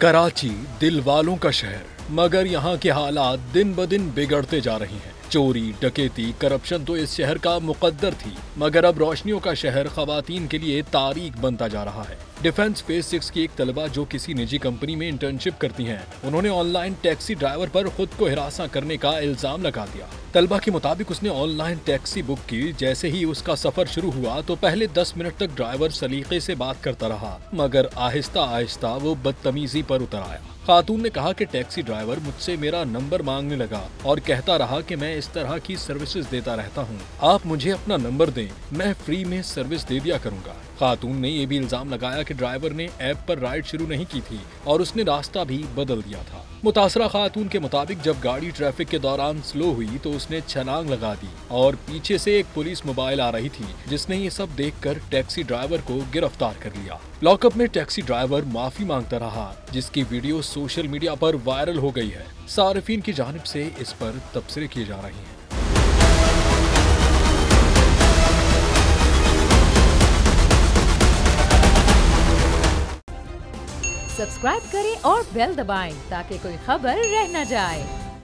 कराची दिल वालों का शहर, मगर यहाँ के हालात दिन ब दिन बिगड़ते जा रहे हैं। चोरी, डकैती, करप्शन तो इस शहर का मुकद्दर थी, मगर अब रोशनियों का शहर खवातीन के लिए तारीख बनता जा रहा है। डिफेंस फेज 6 की एक तलबा जो किसी निजी कंपनी में इंटर्नशिप करती हैं, उन्होंने ऑनलाइन टैक्सी ड्राइवर पर खुद को हिरासा करने का इल्जाम लगा दिया। तलबा के मुताबिक उसने ऑनलाइन टैक्सी बुक की। जैसे ही उसका सफर शुरू हुआ तो पहले 10 मिनट तक ड्राइवर सलीके से बात करता रहा, मगर आहिस्ता आहिस्ता वो बदतमीजी पर उतर आया। खातून ने कहा कि टैक्सी ड्राइवर मुझसे मेरा नंबर मांगने लगा और कहता रहा कि मैं इस तरह की सर्विसेज देता रहता हूँ, आप मुझे अपना नंबर दें, मैं फ्री में सर्विस दे दिया करूँगा। खातून ने ये भी इल्जाम लगाया कि ड्राइवर ने ऐप पर राइड शुरू नहीं की थी और उसने रास्ता भी बदल दिया था। मुतासरा खातून के मुताबिक जब गाड़ी ट्रैफिक के दौरान स्लो हुई तो उसने छलांग लगा दी और पीछे से एक पुलिस मोबाइल आ रही थी, जिसने ये सब देखकर टैक्सी ड्राइवर को गिरफ्तार कर लिया। लॉकअप में टैक्सी ड्राइवर माफी मांगता रहा, जिसकी वीडियो सोशल मीडिया पर वायरल हो गई है। सारिफीन की जानिब से इस पर तबसरे किए जा रहे हैं। सब्सक्राइब करें और बेल दबाएं ताकि कोई खबर रह न जाए।